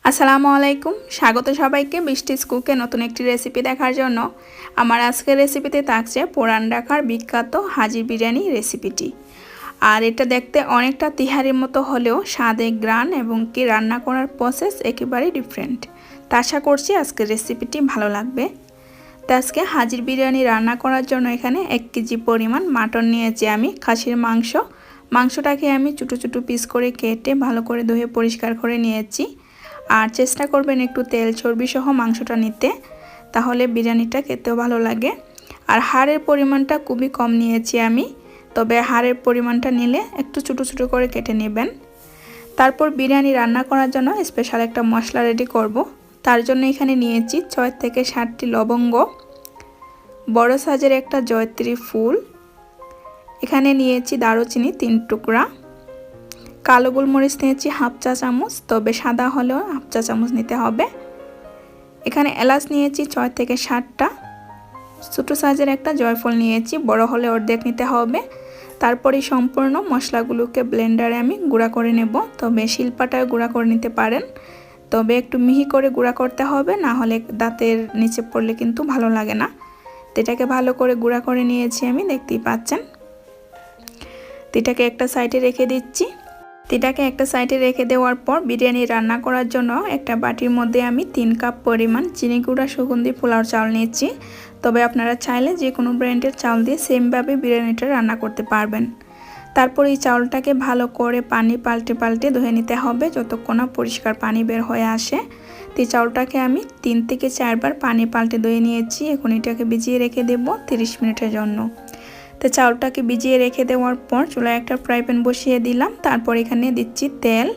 আসসালামু আলাইকুম, স্বাগত সবাইকে বৃষ্টিস কুকে নতুন একটি রেসিপি দেখার জন্য। আমার আজকের রেসিপিতে থাকছে পুরান ঢাকার বিখ্যাত হাজির বিরিয়ানি রেসিপিটি। আর এটা দেখতে অনেকটা তিহারির মতো হলেও স্বাদে গ্রান এবং কি রান্না করার প্রসেস একেবারেই ডিফারেন্ট। তা আশা করছি আজকের রেসিপিটি ভালো লাগবে। তো আজকে হাজির বিরিয়ানি রান্না করার জন্য এখানে 1 কেজি পরিমাণ মাটন নিয়েছি আমি, খাসির মাংস। মাংসটাকে আমি ছোটো ছোটো পিস করে কেটে ভালো করে ধুয়ে পরিষ্কার করে নিয়েছি। আর চেষ্টা করবেন একটু তেল চর্বি সহ মাংসটা নিতে, তাহলে বিরিয়ানিটা খেতেও ভালো লাগে। আর হাড়ের পরিমাণটা খুবই কম নিয়েছি আমি, তবে হাড়ের পরিমাণটা নিলে একটু ছোটো ছোটো করে কেটে নেবেন। তারপর বিরিয়ানি রান্না করার জন্য স্পেশাল একটা মশলা রেডি করব। তার জন্য এখানে নিয়েছি 6 থেকে 7টি লবঙ্গ, বড় সাইজের একটা জয়ত্রী ফুল, এখানে নিয়েছি দারুচিনি 3 টুকরা, কালো গোলমরিচ নিয়েছি হাফ চা চামচ, তবে সাদা হলেও হাফ চা চামচ নিতে হবে। এখানে এলাচ নিয়েছি 6 থেকে 7টা, ছোটো সাইজের একটা জয়ফল নিয়েছি, বড় হলে অর্ধেক নিতে হবে। তারপরে সম্পূর্ণ মশলাগুলোকে ব্লেন্ডারে আমি গুঁড়া করে নেব, তবে শিলপাটায় গুঁড়া করে নিতে পারেন, তবে একটু মিহি করে গুঁড়া করতে হবে, না হলে দাঁতের নিচে পড়লে কিন্তু ভালো লাগে না। তো এটাকে ভালো করে গুঁড়া করে নিয়েছি আমি, দেখতেই পাচ্ছেন। এটাকে একটা সাইডে রেখে দিচ্ছি। এটাকে একটা সাইডে রেখে দেওয়ার পর বিরিয়ানি রান্না করার জন্য একটা বাটির মধ্যে আমি 3 কাপ পরিমাণ চিনি গুঁড়া সুগন্ধি পোলাও চাল নিয়েছি। তবে আপনারা চাইলে যে কোনো ব্র্যান্ডের চাল দিয়ে সেমভাবে বিরিয়ানিটা রান্না করতে পারবেন। তারপর এই চাউলটাকে ভালো করে পানি পাল্টে পাল্টে ধুয়ে নিতে হবে যতক্ষণ না পরিষ্কার পানি বের হয়ে আসে। তো চাউলটাকে আমি 3 থেকে 4 বার পানি পাল্টে ধুয়ে নিয়েছি। এখন এটাকে ভিজিয়ে রেখে দেব 30 মিনিটের জন্য। তো চাউলটাকে ভিজিয়ে রেখে দেওয়ার পর চুলায় একটা ফ্রাই প্যান বসিয়ে দিলাম। তারপর এখানে দিচ্ছি তেল।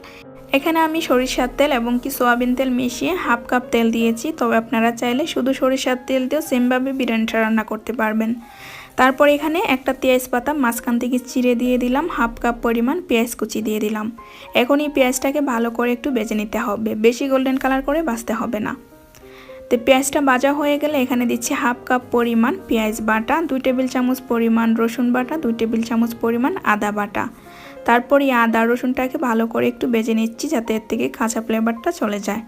এখানে আমি সরিষার তেল এবং কি সয়াবিন তেল মিশিয়ে হাফ কাপ তেল দিয়েছি, তবে আপনারা চাইলে শুধু সরিষার তেল দিয়েও সেমভাবে বিরিয়ানিটা রান্না করতে পারবেন। তারপর এখানে একটা তেজপাতা মাঝখান থেকে চিড়ে দিয়ে দিলাম, হাফ কাপ পরিমাণ পেঁয়াজ কুচি দিয়ে দিলাম। এখন এই পেঁয়াজটাকে ভালো করে একটু ভেজে নিতে হবে, বেশি গোল্ডেন কালার করে ভাজতে হবে না। তো পেঁয়াজটা ভাজা হয়ে গেলে এখানে দিচ্ছি হাফ কাপ পরিমাণ পেঁয়াজ বাটা, 2 টেবিল চামচ পরিমাণ রসুন বাটা, 2 টেবিল চামচ পরিমাণ আদা বাটা। তারপর এই আদা রসুনটাকে ভালো করে একটু ভেজে নিচ্ছি যাতে এর থেকে কাঁচা ফ্লেভারটা চলে যায়।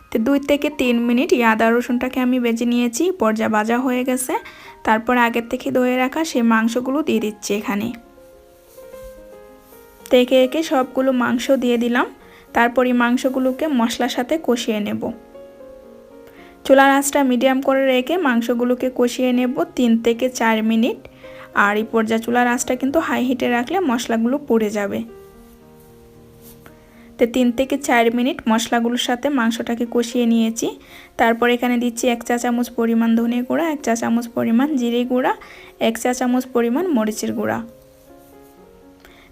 তো 2 থেকে 3 মিনিট এই আদা রসুনটাকে আমি ভেজে নিয়েছি, পর্যায়ে ভাজা হয়ে গেছে। তারপর আগের থেকে ধুয়ে রাখা সেই মাংসগুলো দিয়ে দিচ্ছি এখানে। তো একে একে সবগুলো মাংস দিয়ে দিলাম। তারপর এই মাংসগুলোকে মশলার সাথে কষিয়ে নেব। চুলার আঁচটা মিডিয়াম করে রেখে মাংসগুলোকে কষিয়ে নেব 3 থেকে 4 মিনিট। আর এই পর্যায়ে চুলার আঁচটা কিন্তু হাই হিটে রাখলে মশলাগুলো পুড়ে যাবে। তো 3 থেকে 4 মিনিট মশলাগুলোর সাথে মাংসটাকে কষিয়ে নিয়েছি। তারপর এখানে দিচ্ছি 1 চা চামচ পরিমাণ ধনে গুঁড়া, 1 চা চামচ পরিমাণ জিরে গুঁড়া, 1 চা চামচ পরিমাণ মরিচের গুঁড়া।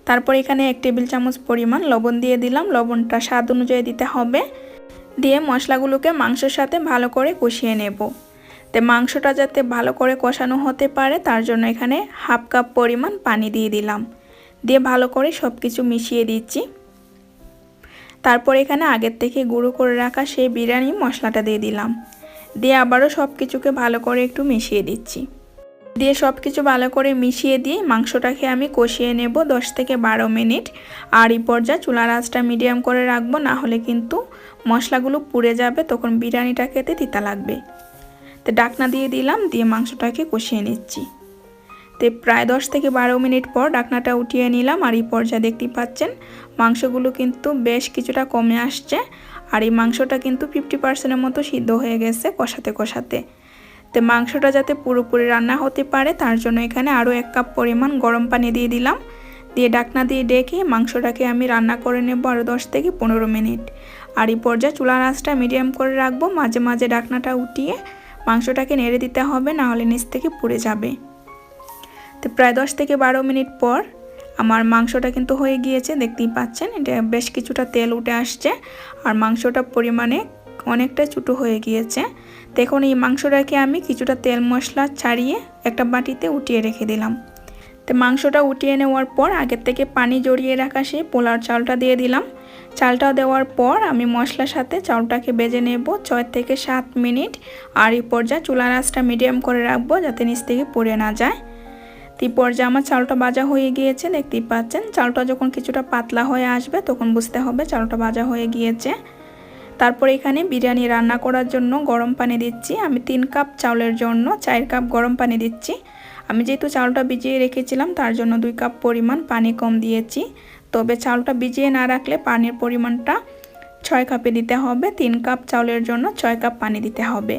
তারপর এখানে 1 টেবিল চামচ পরিমাণ লবণ দিয়ে দিলাম, লবণটা স্বাদ অনুযায়ী দিতে হবে। দিয়ে মশলাগুলোকে মাংসের সাথে ভালো করে কষিয়ে নেব। তো মাংসটা যাতে ভালো করে কষানো হতে পারে তার জন্য এখানে হাফ কাপ পরিমাণ পানি দিয়ে দিলাম, দিয়ে ভালো করে সব কিছু মিশিয়ে দিচ্ছি। তারপর এখানে আগের থেকে গুঁড়ো করে রাখা সেই বিরিয়ানি মশলাটা দিয়ে দিলাম, দিয়ে আবারও সব কিছুকে ভালো করে একটু মিশিয়ে দিচ্ছি। দিয়ে সব কিছু ভালো করে মিশিয়ে দিয়ে মাংসটাকে আমি কষিয়ে নেব 10 থেকে 12 মিনিট। আর এই পর্যায়ে চুলার আঁচটা মিডিয়াম করে রাখবো, না হলে কিন্তু মশলাগুলো পুড়ে যাবে, তখন বিরিয়ানিটা খেতে তিতা লাগবে। তো ঢাকনা দিয়ে দিলাম, দিয়ে মাংসটাকে কষিয়ে নিচ্ছি। তো প্রায় 10 থেকে 12 মিনিট পর ঢাকনাটা উঠিয়ে নিলাম। আর এই পর্যায়ে দেখতেই পাচ্ছেন মাংসগুলো কিন্তু বেশ কিছুটা কমে আসছে। আর এই মাংসটা কিন্তু 50%-এর মতো সিদ্ধ হয়ে গেছে কষাতে কষাতে। তো মাংসটা যাতে পুরোপুরি রান্না হতে পারে তার জন্য এখানে আরও 1 কাপ পরিমাণ গরম পানি দিয়ে দিলাম, দিয়ে ঢাকনা দিয়ে ডেকে মাংসটাকে আমি রান্না করে নেব আরও 10 থেকে 15 মিনিট। আর এই পর্যায়ে চুলার আঁচটা মিডিয়াম করে রাখবো, মাঝে মাঝে ঢাকনাটা উঠিয়ে মাংসটাকে নেড়ে দিতে হবে, না হলে নিচ থেকে পুড়ে যাবে। তো প্রায় 10 থেকে 12 মিনিট পর আমার মাংসটা কিন্তু হয়ে গিয়েছে, দেখতেই পাচ্ছেন এটা বেশ কিছুটা তেল উঠে আসছে আর মাংসটা পরিমাণে অনেকটা ছোটো হয়ে গিয়েছে। দেখুন এই মাংসটাকে আমি কিছুটা তেল মশলা ছাড়িয়ে একটা বাটিতে উঠিয়ে রেখে দিলাম। তো মাংসটা উঠিয়ে নেওয়ার পর আগের থেকে পানি জড়িয়ে রাখা সেই পোলাও চালটা দিয়ে দিলাম। চালটা দেওয়ার পর আমি মশলার সাথে চালটাকে ভেজে নেব 6 থেকে 7 মিনিট। আর এই পর্যায়ে চুলার আঁচটা মিডিয়াম করে রাখবো যাতে নিচ থেকে পুড়ে না যায়। তো এই পর্যায়ে আমার চালটা ভাজা হয়ে গিয়েছে, দেখতেই পাচ্ছেন। চালটা যখন কিছুটা পাতলা হয়ে আসবে তখন বুঝতে হবে চালটা ভাজা হয়ে গিয়েছে। তারপর এখানে বিরিয়ানি রান্না করার জন্য গরম পানি দিচ্ছি। আমি 3 কাপ চাউলের জন্য 4 কাপ গরম পানি দিচ্ছি। আমি যেহেতু চালটা ভিজিয়ে রেখেছিলাম তার জন্য 2 কাপ পরিমাণ পানি কম দিয়েছি। তবে চালটা ভিজিয়ে না রাখলে পানির পরিমাণটা 6 কাপে দিতে হবে। 3 কাপ চাউলের জন্য 6 কাপ পানি দিতে হবে।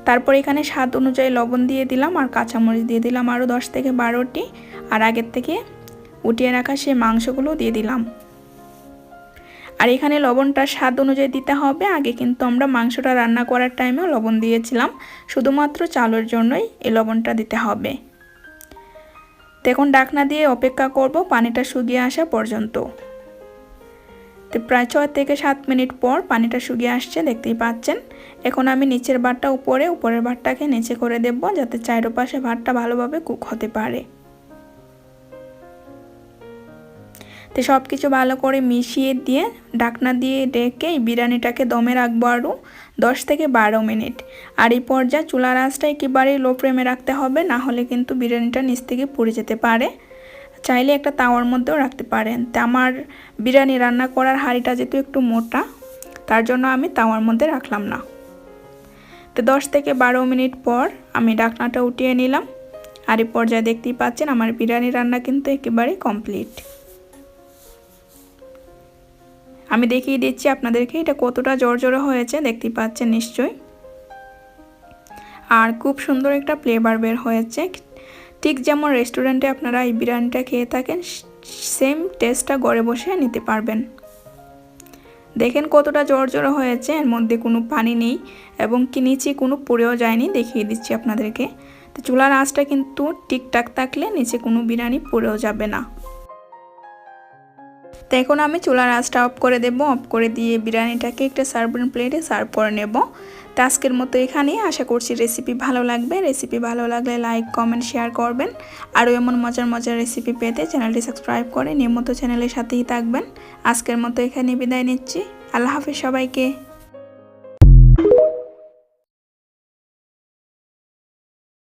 তারপর এখানে স্বাদ অনুযায়ী লবণ দিয়ে দিলাম আর কাঁচামরিচ দিয়ে দিলাম আরও 10 থেকে 12টি। আর আগের থেকে উঠিয়ে রাখা সেই মাংসগুলো দিয়ে দিলাম। আর এখানে লবণটা স্বাদ অনুযায়ী দিতে হবে। আগে কিন্তু আমরা মাংসটা রান্না করার টাইমেও লবণ দিয়েছিলাম, শুধুমাত্র চালের জন্যই এই লবণটা দিতে হবে। এখন ঢাকনা দিয়ে অপেক্ষা করব পানিটা শুকিয়ে আসা পর্যন্ত। তো প্রায় 6 থেকে 7 মিনিট পর পানিটা শুকিয়ে আসছে, দেখতেই পাচ্ছেন। এখন আমি নিচের ভাতটা উপরে, উপরের ভাতটাকে নিচে করে দেব, যাতে চারপাশে ভাতটা ভালোভাবে কুক হতে পারে। তো সব কিছু ভালো করে মিশিয়ে দিয়ে ঢাকনা দিয়ে ডেকে এই বিরিয়ানিটাকে দমে রাখবো আরও 10 থেকে 12 মিনিট। আর এই পর্যায়ে চুলার আঁচটা একেবারেই লো ফ্লেমে রাখতে হবে, না হলে কিন্তু বিরিয়ানিটা নিচ থেকে পুড়ে যেতে পারে। চাইলে একটা তাওয়ার মধ্যেও রাখতে পারেন। তো আমার বিরিয়ানি রান্না করার হাঁড়িটা যেহেতু একটু মোটা, তার জন্য আমি তাওয়ার মধ্যে রাখলাম না। তো 10 থেকে 12 মিনিট পর আমি ঢাকনাটা উঠিয়ে নিলাম। আর এই পর্যায়ে দেখতেই পাচ্ছেন আমার বিরিয়ানি রান্না কিন্তু একেবারেই কমপ্লিট। আমি দেখিয়ে দিচ্ছি আপনাদেরকে এটা কতটা জড়জড়ে হয়েছে, দেখতেই পাচ্ছেন নিশ্চয়ই। আর খুব সুন্দর একটা ফ্লেভার বের হয়েছে। ঠিক যেমন রেস্টুরেন্টে আপনারা এই বিরিয়ানিটা খেয়ে থাকেন, সেম টেস্টটা ঘরে বসে নিতে পারবেন। দেখেন কতটা জড়জড়ে হয়েছে, এর মধ্যে কোনো পানি নেই এবং কি নিচে কোনো পুড়েও যায়নি, দেখিয়ে দিচ্ছি আপনাদেরকে। তো চুলার আঁচটা কিন্তু ঠিকঠাক থাকলে নিচে কোনো বিরিয়ানি পুড়েও যাবে না। তো এখন আমি চুলার আঁচটা অফ করে দেব। অফ করে দিয়ে বিরিয়ানিটাকে একটা সার্ভিং প্লেটে সার্ভ করে নেব। তো আজকের মতো এখানেই। আশা করছি রেসিপি ভালো লাগবে। রেসিপি ভালো লাগলে লাইক, কমেন্ট, শেয়ার করবেন। আরও এমন মজার মজার রেসিপি পেতে চ্যানেলটি সাবস্ক্রাইব করে নিয়মিত চ্যানেলের সাথেই থাকবেন। আজকের মতো এখানেই বিদায় নিচ্ছি। আল্লাহ হাফেজ সবাইকে।